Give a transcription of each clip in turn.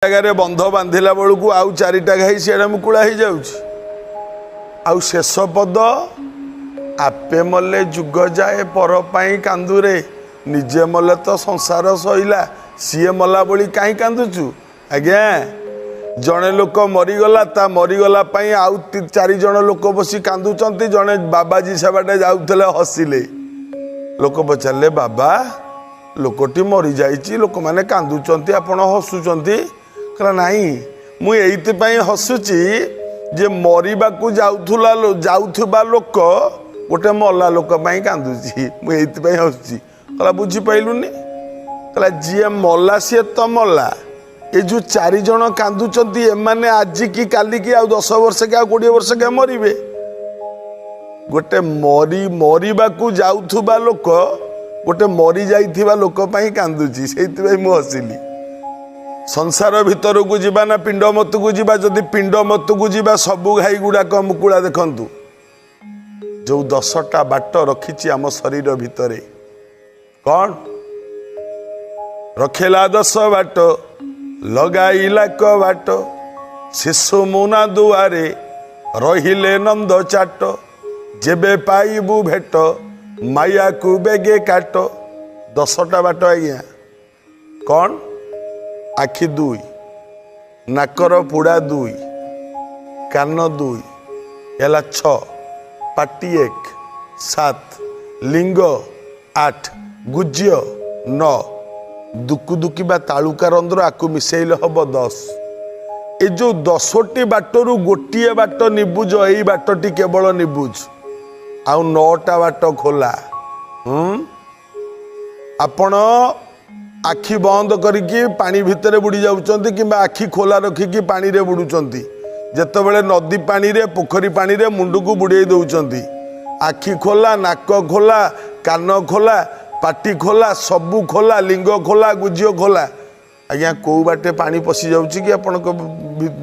जगह बंध बांधिला बेलू आउ चारिटा घाई सीढ़े मुकुड़ा हो जाऊँ आउ शेष पद आपे मले जुग जाए पर पाई कांदुरे निजे मले तो संसार सईला सीए मला बोली कहीं कांदुचु आज्ञा जड़े लोक मरीगला ता मरीगला आउ चार जन लोक बसी कांदुचंती जड़े बाबाजी सेबाटे जाऊले हसिले लोक पचारे बाबा लोकटी मरी जाइए लोक मैंने कांदुचंती आपण हसुचंती कहला नाई मु एइथिपाई हसुची जे मरिबाकू जाउथुबा लोक गोटे मल्ला लोक पाई कांदुची मु एइथिपाई हसुची कहला बुझी पाइलुनी कहला जी मल्ला सी तो मल्ला ये जो चार जन कांदुचंती एमाने आज की काली की 10 वर्ष के 20 वर्ष के मरिबे गोटे मरिबाकू जाउथुबा लोक गोटे मरी जाइथिबा लोक पाई कांदुची सेइथिपाई मु हसिली संसार भितर को जीवा ना पिंड मत को जीवा जदि पिंड मत को जीवा सबू घाई गुड़ाक मुकुड़ा देखंतु जो 10टा बाट रखी आम शरीर भितर कौन रखेला 10 बाट लगाइला क बाट शिशु मुना दुआरे रहिले नंद चाट जेबे पाइबू भेट माया को बेगे काट 10टा बाट आज्ञा कौन आखि 2 नाकर पुड़ा 2 कान 2 एला 6 पाटी 1 7 लिंग 8 गुज्य 9 दुकु दुकी बा तालुका रंध्र आकु मिसेइले हब 10 ए जो 10टी बाटरू गोटे बाट निबुज एई बाटटी केवल निबुज आउ 9टा बाट खोला आपण आखि बंद करिकी पानी भितर बुड़ी जाउचंती किंबा आखि खोला रखिकी पानी रे बुड़ुचंती जेतेबेले नदी पानी रे पोखरी पानी रे मुंडू को बुड़े दउचंती आखि खोला नाक खोला कान खोला पाटी खोला सबू खोला लिंग खोला गुजियो खोला आज्ञा को बाटे पानी पशि जाउची कि आपण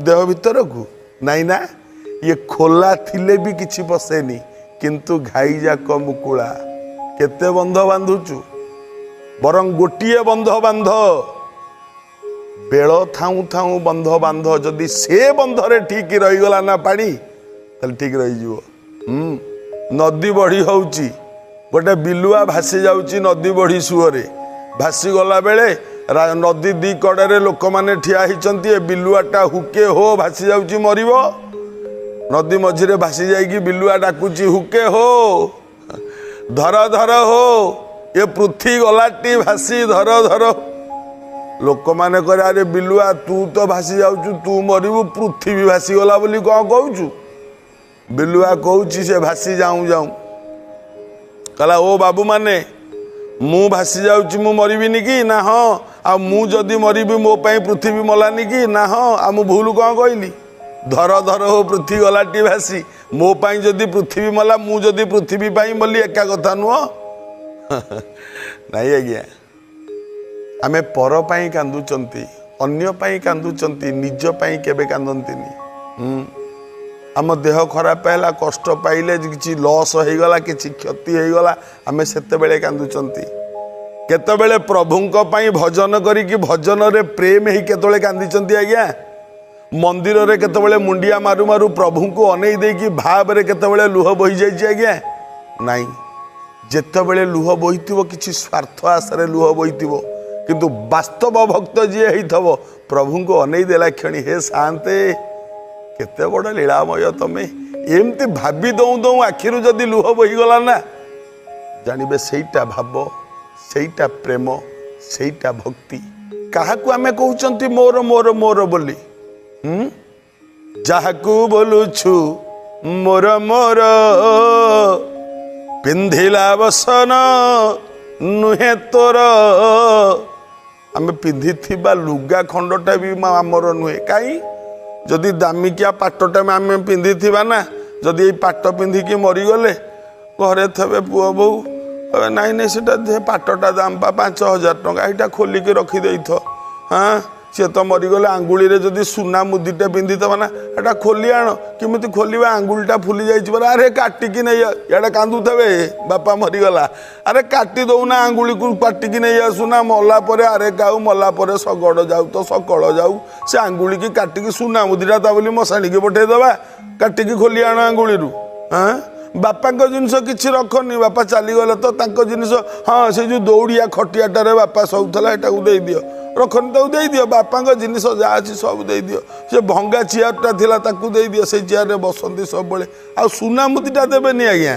देह भितर को नाई ना ये खोला थिले भी किछि पसेनी किंतु घाई जाक मुकुला केते बंध बांधुचु बरं गोटे बंध बांध बेल थाऊ थाऊ बंध बांध जदि से बंधरे ठीक रहीगला ना पानी ताले ठीक रही नदी बढ़ी होउची गोटे बिलुआ भासी जाउची नदी बढ़ी सुअरे भासी गला बेले नदी दी कड़े लोक माने ठिया हिचंती बिलुआटा हुके हो भासी जाउची मरिबो नदी मझिरे भासी जाइकी बिलुआ डाकुची हुके हो धर धर हो ये पृथ्वी गलाटी भासी धर धर लोक माने करे अरे बिलुआ तू तो भासी जाउचु तू मरिबू पृथ्वी भी भासी गला बोली कौन कहूचु बिलुआ कहूची से भासी जाऊं जाऊं कहला ओ बाबू माने मु भासी जाउची मु मरिबिनी कि ना हाँ आ मु जदि मरिबी मो पाई पृथ्वी मलानी कि ना हाँ आ मु भूल कौन कहली धर धर हो पृथ्वी गलाटी भासी मो पाई जदि पृथ्वी मला मु जदि पृथ्वी पाई मली एका कथा नुह नहीं आज्ञा आमे पर पाई कांदुचंती अन्य पाई कांदुचंती निज पाई केबे कांदंतीनी आम देह खराब है कष्ट पाइले किसी लॉस हो गला किसी क्षति हो गला आमे सेते बेले कांदुचंती केतेबेले प्रभुंक पाई भजन करिकी भजन रे प्रेम ही केतबेले कांदीचंती आज्ञा मंदिर रे केतेबेले मुंडिया मारु मारु प्रभु को अनेई देकी भाव रे केतेबेले लुह बही जाइए आज्ञा नहीं जेतेबेले लुह बहिथिबो किछि स्वार्थ आशारे लुह बहिथिबो किंतु वास्तव भक्त जी हेइथबो प्रभु को अनेई देला क्षणी हे शांते केते बड़ लीलामय तमे एमती भाबी दऊ दऊ आखिरु जदि लुह बहिगला ना जानिबे सेइटा भाव सेइटा प्रेम सेइटा भक्ति काहाकू आमे कहउचंती मोर मोर मोर बोली जाहाकू बोलुछु मोर मोर पिंधिला बसन नुहे तोर आमे पिंधि लुगा खंडटा भी आमर नुहे कहीं जदि दामिकिया पाटटा आमे पिंधि ना जदि ये पाट पिंधिकी मरीगले घरे थे पुओ बो नाई नाई से पाटटा दाम पा 5000 टंका यहाँ खोलिकी रखीदे हाँ सी तो मरीगले आंगुली रे जदि सुना मुदीटे पिंधिथब ना एटा खोली आण केमिति खोलिबा आंगुलीटा फुली जाइछि परा अरे काटिकी नहीं इयाडे कांदुथबे बापा मरीगला अरे काटी दौना आंगुली को काटिकी नहीं आसुना मला परे अरे गाऊ मला परे सगड़ जाऊ तो सकड़ जाऊ से आंगुली की काटिकी सुना मुदीटा ता बोली मशाणी की पठे दबा काटिकी खोली आण आंगुली रु हाँ बापा जिनस किसी रखनी बापा चलीगले तो जिनस हाँ से जो दौड़िया खटियाटारे बापा शोला एटा दे दियो रखनी तो दे दियो बापा जिनस जहाँ अच्छी सब दे दियो से भंगा चेयरटा थिला ताकू दे दियो से चेयर रे बसंती सब बेले आ सुना मुदीटा देबेनी आज्ञा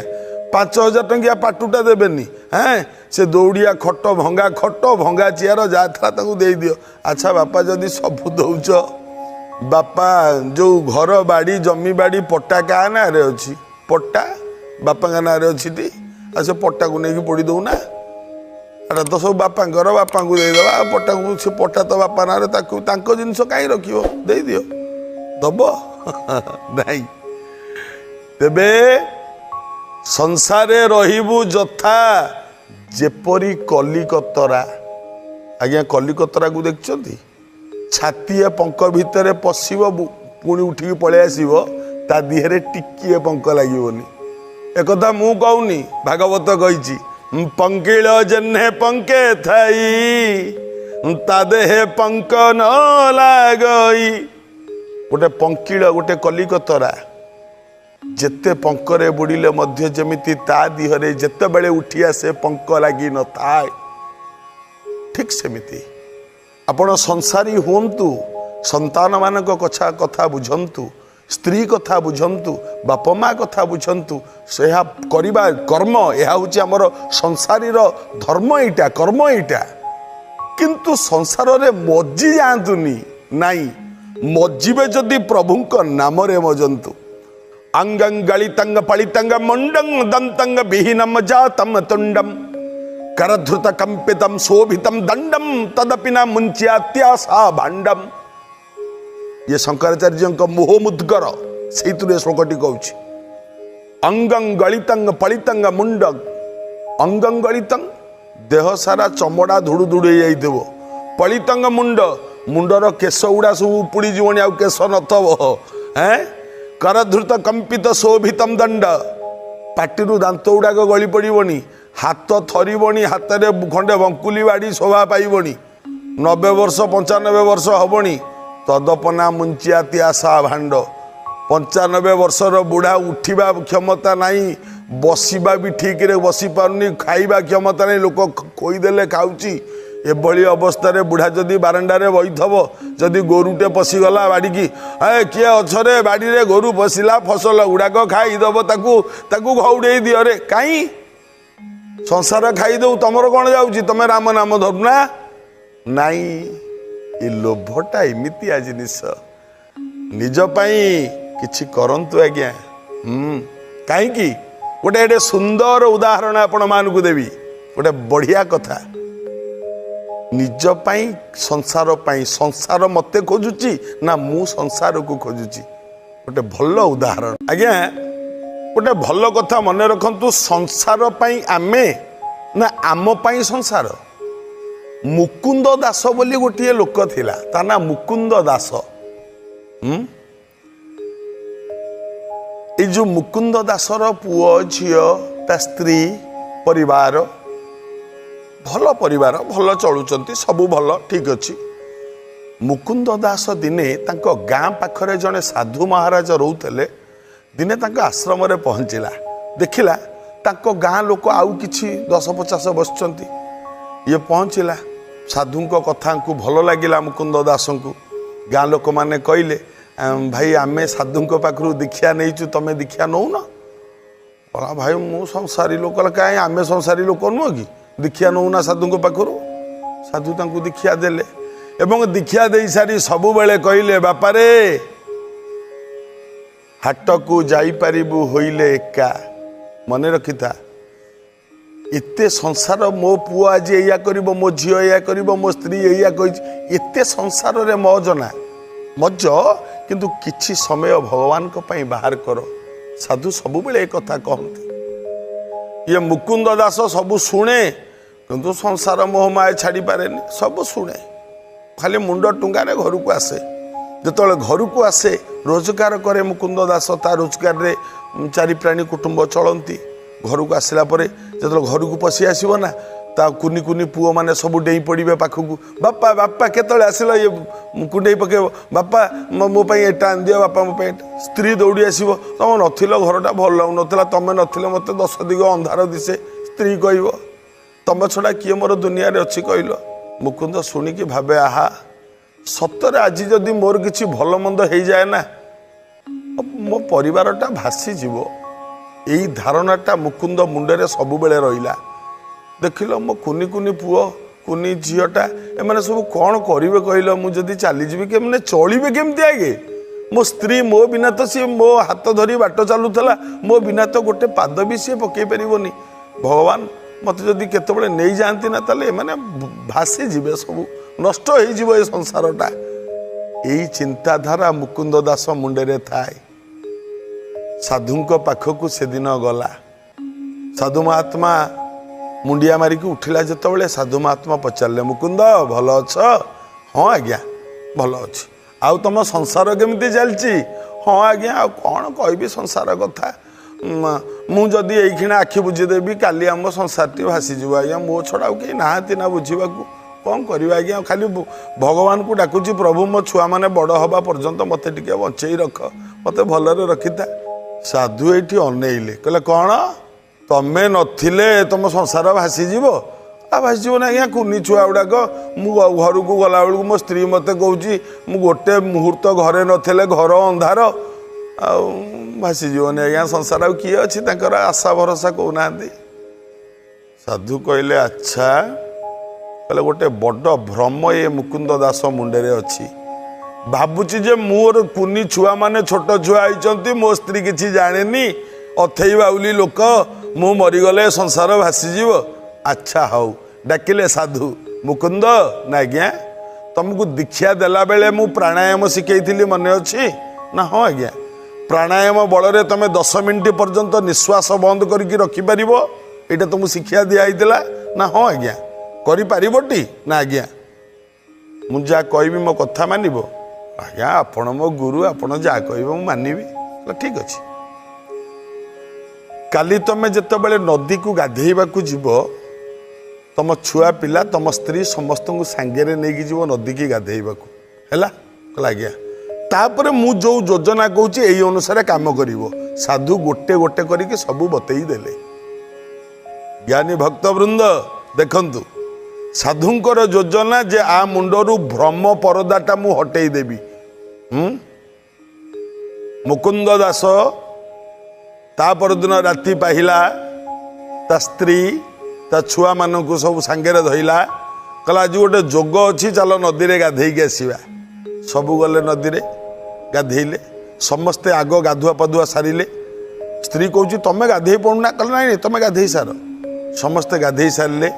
5,000 टंकिया पाटुटा देबेनी हाँ से दौड़िया खट भंगा चेयर जहाँ था ताकू दे दियो अच्छा बापा जदि सब दौच बापा जो घर बाड़ी जमी बाड़ी पट्टा क्या ना रे अच्छी पट्टा बापा ना अच्छी आ से पट्टा को लेकिन पोड़ी दौना एटा तो सब बापा को देदेवा पट्टा को से पट्टा तो बापा ना जिनस कहीं रख दे दियो दब नहीं तेबे संसारे रहिबु जथा जेपरी कलिकतरा आज्ञा कलिकतरा को देखछंती छातीए पंख भितर पशिब पुणी उठिकी पलि आसब ता दिहरे टिकिए पंख लगे एक मु कहूनी भागवत कही पंकिल जन्हे पंके थाई ता देहे पंख न लागई गोटे पंकिल गोटे कलिकतरा जेते पंकरे बुड़िले मध्य जमिति ता दिहरे जेते बेले उठी आसे पंख लगी न थाए ठीक सेमिति आपण संसारी हुंतु संतान मानक कथा बुझंतु स्त्री कथा बुझंतु बापा माँ कथा बुझंतु से करिबा कर्म यह हूँ आमर संसारी धर्म एटा कर्म एटा किंतु संसार रे मज्जी जातुनी नाई मज्जीबे जदि प्रभुंक नाम रे मजंतु अंगं गलितंग पलितंग मुंडं दंतंग विहीनम जातम तुंडम करधृत कंपितम शोभितम दंडम तदपि न मुंच्यात्यासा भांडम ये शंकराचार्य मोह मुद्गर से श्लोकटी कहूँ अंगं गलितंग पलितंग मुंड अंगं गलितंग देह सारा चमड़ा धुड़ु धुड़ु हो पलितंग मुंड मुंडर केश गुड़ा सब उपुड़ी जीवनी आउ केश नथब हैं करधृत कंपित शोभितम दंड पाटिरू दांत गुड़ाक गली पड़बनी हाथ थरबनी हाथ में खंडे बंकुली बाड़ी शोभा पाइबनी 90 वर्ष 95 वर्ष हबनी तदपना मुंचियाती आशा भांड 95 वर्षर बुढ़ा उठा क्षमता नहीं बसवा भी ठीक रे बसी पारुनी खाइबा क्षमता नहीं लोक खोईदेले खाऊची एभली अवस्था बुढ़ा जदि बारंडारे बईथब जदि गोरुटे पशिगला बाड़ी की ए किए अच्छे बाड़ी रे गोरु पशिला फसल गुड़ाक खाईदब ताकू घौड़े दियो रे कहीं संसार खाईदे तुमर कौन जाऊँगी तुम राम नाम धरुना नाई ये लोभटा एमितिया जिनिस निज किछि करंतु आज्ञा कहीं गोटे एटे सुंदर उदाहरण आपण मानकु देवी गोटे बढ़िया कथा निज संसार मते खोजुची ना मु संसार को खोजुची गोटे भल उदाहरण आज्ञा गोटे भल कथा मन रखंतु संसार पाई आमे ना आम पाई संसार मुकुंद दास बोली गोटे लोक थिला ता ना मुकुंद दास ये जो मुकुंद दासर पुओ झियो ता स्त्री परिवार भल परिवार भल चलुचंती सबू भल ठीक अच्छी मुकुंद दास दिने तांको गाँ पाखरे जड़े साधु महाराज रोते दिने तांको आश्रम रे पहुँचला देखिला तांको गाँ लोक आउ किछि 10-50 बसचंती ये पहुँचला साधु कथा को भल लगिला मुकुंद दास को गाँ लोक माने कहले भाई आमे साधु पाखु दीक्षा नहीं तुम दीक्षा नौ न भाई मु संसारी लोक कहीं आमे संसारी लोक नुह कि दीक्षा नौ ना साधु पाखु साधु तांको दीक्षा देले एवं दीक्षा दे सारी सबु बेले कहले बापा रे हाट को जाई पारिबु होइले एका मन रखिथा एते संसार मो पुओ आज या करिबो मो झियो या करिबो मो स्त्री या कहि एते संसार रे मौज ना मज किंतु किछि समय भगवान को पई बाहर करो साधु सबु बेले एक कथा कहते ये मुकुंद दास सबु शुणे किंतु संसार मोह माया छाड़ी पारे सब शुणे खाली मुंड टुंगारे घर को आसे जो घर को आसे रोजगार करे मुकुंद दास ता रोजगार रे चारि प्राणी कुटुंब चलती घर को आसला जो घर को पशि आसो ना ता कुनी कुनी पुओ मैंने सब डेई पड़े पाखक बापा बापा केतले आसिल ये कुंडे पकेब बापा मोप एटा आन दियो बापा मोप स्त्री दौड़ी आसो तुम नथिल घरटा भल लगुन तुम नथिले मत 10 दिग अंधार दिसे स्त्री कह तुम छड़ा किए मोर दुनिया रे अच्छी कहल मुकुंद शुणिकी भावे आहा सतरे आज जदि मोर किसी भल मंद हो जाए ना मो परिवारटा भासी जीव यही धारणाटा मुकुंद मुंडे सब बेले रहा देखिल मो कुनी कुनी पुओ कुनी झीटा एम सब कौन करेंगे कहल मुझे चलीजी के मैंने चलिए केमती आगे मो स्त्री मो बिना तो सी मो हाथ धरी बाट चलूला मो बिना तो गोटे पाद भी सी पकई पारनि भगवान मत जदि केतबले नहीं जाती ना ताले माने भासी जीवे सब नष्ट हो ये संसारटा यही चिंताधारा मुकुंद दास मुंडे थाए साधु पाखक से दिन गला साधु महात्मा मुंडिया मारिक उठिला जिते साधु महात्मा पचारे मुकुंद भल अछ हाँ आज्ञा भल अच्छी आउ तुम संसार केमती चलती हाँ आज्ञा आ कौन कह संसार कथा मुझे ये आखि बुझीदेवी काली आम संसार भासीज आज्ञा मो छड़ा कहीं नहांती ना बुझा कौन कर आज्ञा खाली भगवान को डाकुची प्रभु मो छुआ मैंने बड़ हवा पर्यंत मत टे बचई रख मत भलरे रखिता साधु ये अनेइले कहले कौन तमें नथिले तुम संसार भासीज आ भासीज ना आज्ञा कुनी छुआ गुड़ाक मु घर को गला बेलू मो स्त्री मत कौची मु गोटे मुहूर्त घरे नथिले घर अंधार आ भासीजी आज्ञा संसार आ किए अच्छी आशा भरोसा कहना साधु कहले अच्छा कहले गोटे बड़ भ्रम ये मुकुंद दास मुंडे अच्छी भावुची जे मोर कुनी छुआ माने छोट छुआ आई मो स्त्री किसी जाने अथई बाउली लोक मु मरीगले संसार भासीज अच्छा हाउ डाकिले साधु मुकुंद ना आज्ञा तुमको दीक्षा देला बेले मु प्राणायाम शिखई मन अच्छी ना हाँ आज्ञा प्राणायाम बल रे तुम 10 मिनिट पर्यंत निश्वास बंद करके रखिपर यहाँ तुमको शिक्षा दिखाई ना हाँ आज्ञा करी ना आज्ञा मुझे जहाँ कह मो कथा मानब आज्ञा आपण मो गुरु आपण जहाँ कह मानवी ठीक अच्छे काली तुम जिते नदी को गाधेवा जीव तुम छुआ पिला तुम स्त्री समस्त को सांगे नहीं जीव नदी की गाधेवा है आज्ञा तापर मु जो योजना कहूँ यही अनुसार काम कर साधु गोटे गोटे करके सब बतई देले ज्ञानी भक्त वृंद देखंतु साधुंकर योजना जे आ मुंडरू भ्रम परदाटा मु हटई देवी मुकुंद दास तापर दिन राति पाहिला ता स्त्री ता छुआ मानू सब सांगे धइला कहला आज गोटे जोग अच्छी चल नदी रे गाधेई आसवा सबू गले नदी रे गाधेले समस्ते आग गाधुआ पाधुआ सारे स्त्री कौच तुम गाधे पड़ना कल ना तुम गाधे सार समस्ते गाधे सारे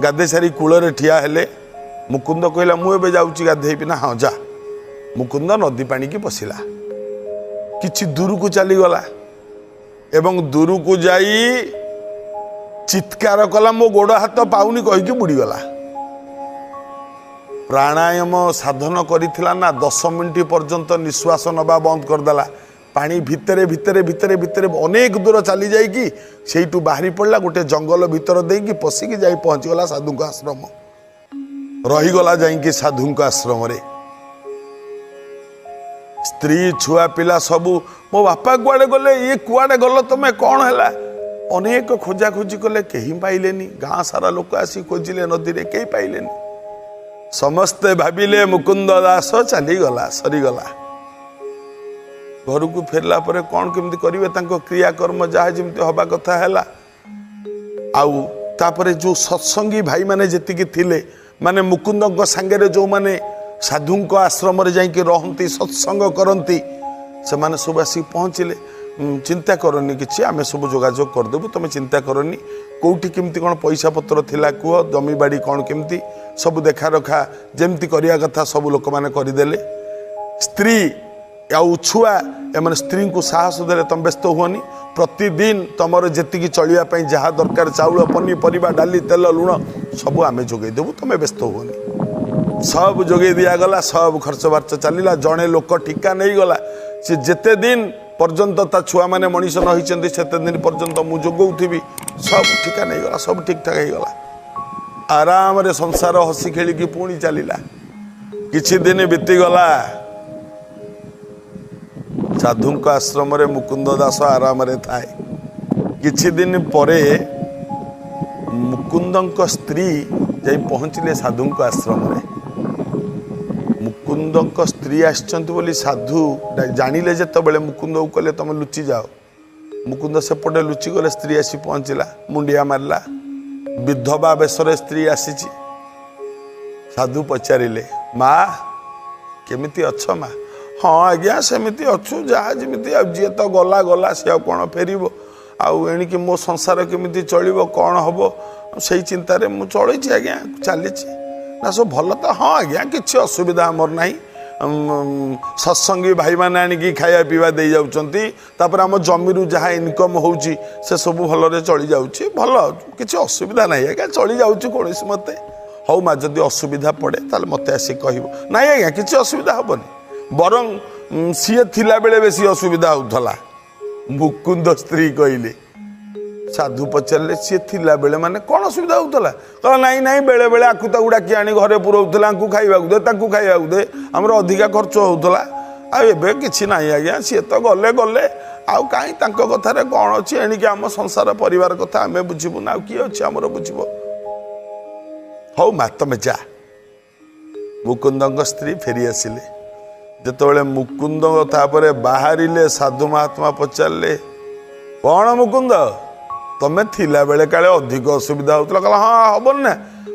गाधे सारी कूल ठिया हेले मुकुंद कहला मुझे जाऊँगी गाधे ना हाँ जा मुकुंद नदी पानी की पशिला किछि दूर को चलीगला एवं दूर को जाई चित्कार कला मो गोड़ हाथ पाऊनी कहीकि बुड़ीगला प्राणायाम साधन करिथिला ना 10 मिनिट पर्यंत निश्वास नबा बंद करदेला पानी भितरे भितरे भितरे भितरे अनेक दूर चली जाइकी सेठू बाहरी पड़ला गोटे जंगल भीतर देकी पशिकी जाई पहुँचीगला साधु आश्रम रहीगला जाइकी साधु आश्रम रे स्त्री छुआ पिला सबू मो बापा कुआडे गले ये कुआडे गल तुम कौन है अनेक खोजा खोजी कले कहीं पाइलेनी गाँ सारा लोक आसी खोजिले नदी रे कहीं पाइलेनी समस्ते भाविले मुकुंद दास चलीगला सरीगला घर को फेरला परे कौन केमती करेंगे क्रियाकर्म जहाँ जमी हवा कथा है आउ तापरे जो सत्संगी भाई माने जेतिकी थिले माने मुकुंद सांगे जो माने साधु आश्रम जाइए रहती सत्संग करती से माने सब आसिक पहुँचले चिंता करनी कि आम सब जोगाजोग करदेबू तुम चिंता करनी कौटी केमती कौन पैसा पत्र थिला कुह जमी बाड़ी कौन केमती सब देखा रखा जमती करिया कथा सब लोक मैंने करदेले स्त्री आउ छुआ एम स्त्री को साहस दे तुम व्यस्त हुअनी प्रतिदिन तुम जी चलवाई जहाँ दरकार चाउल पनीपरिया डाली तेल लुण सब आम जोगेदेबू तुम व्यस्त हुअनी सब जोगे दिगला सब खर्च बार्च चलला जड़े लोक ठिका नहीं गला सी जेते दिन पर्यंत ता छुआ मैंने मनीष नही से दिन पर्यंत मु जोगौथी सब ठिका नहीं गला सब ठीक ठाक हो गला आराम रे संसार हसी खेलिकी पुणी चलला किछि दिन बीतीगला साधु आश्रम रे मुकुंद दास आराम रे थाए किछि दिन परे मुकुंद स्त्री जाई पहुँचले साधु आश्रम रे मुकुंद स्त्री आसचंती बोली साधु जानिले जेतेबेले मुकुंद को कहले तुम लुचि जाओ मुकुंद सेपटे लुचि गले स्त्री आसी पहुँचला मुंडिया मारला विधवा बेशरे स्त्री आसीची साधु पचारिले माँ केमिति अच्छ माँ हाँ आज्ञा सेमिति अच्छु जहाँ जमी जी तो गला गला सी कौन फेर आणिकी मो संसार केमिति चलो कौन हम से चिंतार मुझे चलती आज्ञा चली ना सब भल तो हाँ आज्ञा किसी असुविधा आमर ना सत्संगी भाई मैंने आणिकी खाया पीवा दे जापर आम जमीर जहाँ इनकम होची से सब भलरे चली जाऊँगी भल किसी असुविधा ना आज्ञा चली जाऊँगी कौन मत हौ माँ जदि असुविधा पड़े ताले मत आसी कह ना आज्ञा किसी असुविधा हेनी बरं सी थिला बेले बेसी असुविधा होता मुकुंद स्त्री कहले साधु पचारे सी थिला बेले माने कौन असुविधा होता कह नाई नाई बेले बेले आकु ताकू डाकी आनी घरे पुरौला खाइबा दे आमर अधिका खर्च होता आबे कि ना आज्ञा सी तो गले गले आउ कहीं कथार कौन अच्छी एणिकी आम संसार परिवार कथा आम बुझीबू ना किए अच्छे आमर बुझब हौ मा तमे जा मुकुंद स्त्री फेरी आसिले जिते मुकुंद तापर बाहरिले साधु महात्मा पचारे कौन मुकुंद तमें थिला बेले काले अधिक असुविधा होता कहला हाँ हबन ना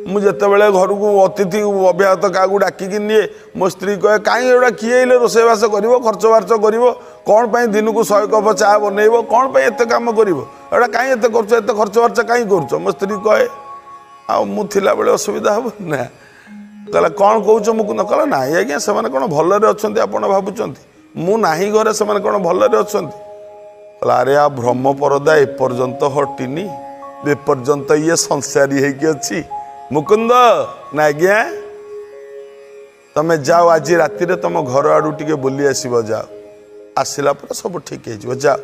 मुझे घर को अतिथि अव्याहत क्या डाकिकी निए मो स्त्री कहे कहीं एटा किए रोषेबास कर खर्च बार्च कर कौन पाई दिन को 100 कप चा बनइब कौन पाई एत काम कर कहीं एत कर खर्च बार्च कहीं कर मो स्त्री कहे आला बेले असुविधा हम ना कहला कौन कौच मुकुंद कहला ना आज्ञा से कौन भलरे अच्छा आप भावुं मुना घरे से कौन भलरे अच्छा कहला अरे आ भ्रम परदा एपर्यंत हटिनी एपर्यंत ये संसारी है मुकुंद ना आज्ञा तमें जाओ आज राति तुम घर आड़ू टे बुली आसब जाओ आसला पर सब ठीक है जाओ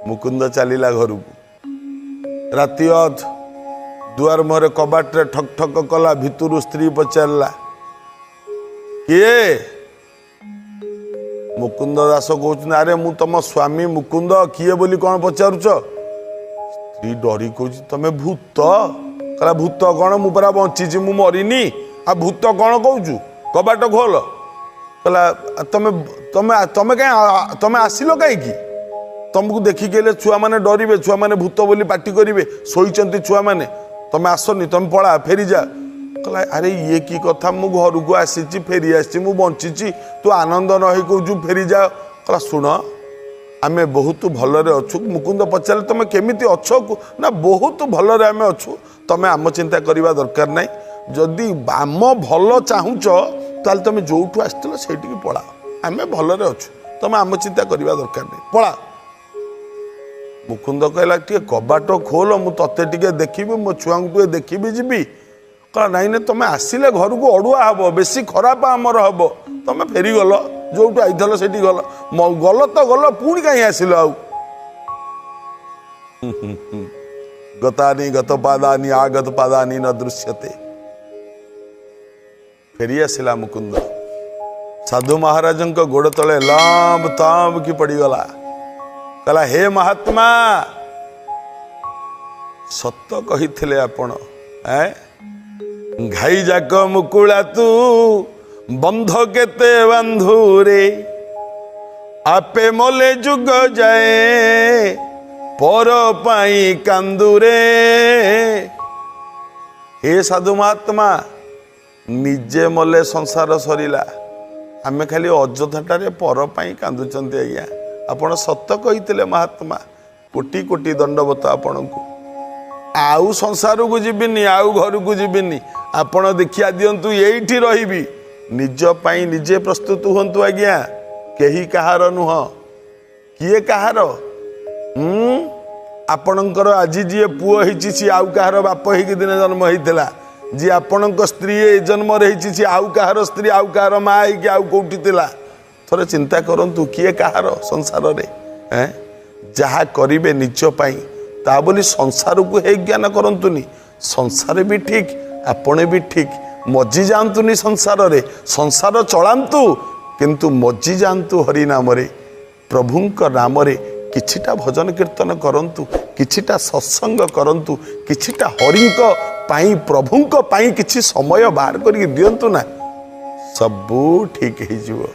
मुकुंद चलला घर को राति अध दुआर मुहरे कबाटे ठक ठक कला भितरू स्त्री पचारा किए मुकुंद दास कहते अरे मु तुम स्वामी मुकुंद किए बोली कौन पचारुच स्त्री डरी कह तमें भूत कहला भूत कौन मु परा बंची मु मरीनी आ भूत कौन कहूँ कबाट खोल कहला तमें तमें तमें कहीं तमें आसिल कहीं तुमको देखिके छुआ मैंने डरवे छुआ मैंने भूत बोली पाटी करेंगे शोचती छुआ मैंने तमें आसनी तुम पड़ा फेरी जा कहला अरे ये की कथा मु घर को आसी फेरी आसी बंची तू आनंद नही कहूँ फेरी जा कहला शुण आमे बहुत भलरे अच्छु मुकुंद पचारे तुम केमिति अच्छ ना बहुत भलरे आमे अच्छु तमें आम चिंता करवा दरकार ना जदि आम भल चाहूच ताल तुम जोठू आसथिल सेठी पड़ा आमे भलरे अच्छु तुम आम चिंता करवा दरकार नहीं पड़ा मुकुंद कहला टे कबाट खोल मु ते टे देखी मो छुआ टे देखी जीवी कह नाई ना तुम आसिले घर को अड़ुआ हम बेसी खराब आमर हम तुम फेरी गल जो आई से गल गल तो गल पुणी कहीं आसिल आउ गतानी गत पादानी आगत पादानी न दृश्यते फेरी आसिला मुकुंद साधु महाराज गोड़ तले लाम ताम की पड़गला कहला हे महात्मा सत कही आपण घाई जाक मुकुला तू बंध केते बंधु रे आपे मोले जुग जाए पर पाई कांदुरे हे साधु महात्मा निजे मले संसार सरीला आमे खाली अଯଥାଟାରେ पर पाई कांदुचंती आज्ञा आपण सत कही महात्मा कोटि कोटि दंडवत आपण को आउ संसार को जीविनी आउ घर को जीविनी आपण देखिया दिंतु यही रही निज पाई निजे प्रस्तुत हूँ आज्ञा कही कहार नुह किए कहार आपणकर आज जी पुओ होती सी आउ कहार बाप हो दिन जन्म होता जी आपणक स्त्री ए जन्म रही सी आउ कहार स्त्री आउ कहार माँ है आउ कौटी थिला थोड़े चिंता करंतु किए कहार संसार रे जहाँ करिवे निज पाई ता बोली संसार को हे ज्ञान करंतुनी संसार भी ठीक आपण भी ठीक मजी जातुनी संसार रे संसार चलांतु किंतु मजी जातु हरि नाम रे प्रभुंक नाम रे किछिटा भजन कीर्तन करंतु किछिटा सत्संग करंतु किछिटा हरिंक पाई प्रभुंक पाई किछि समय बाहर करिक दियंतु ना सबू ठीक हो।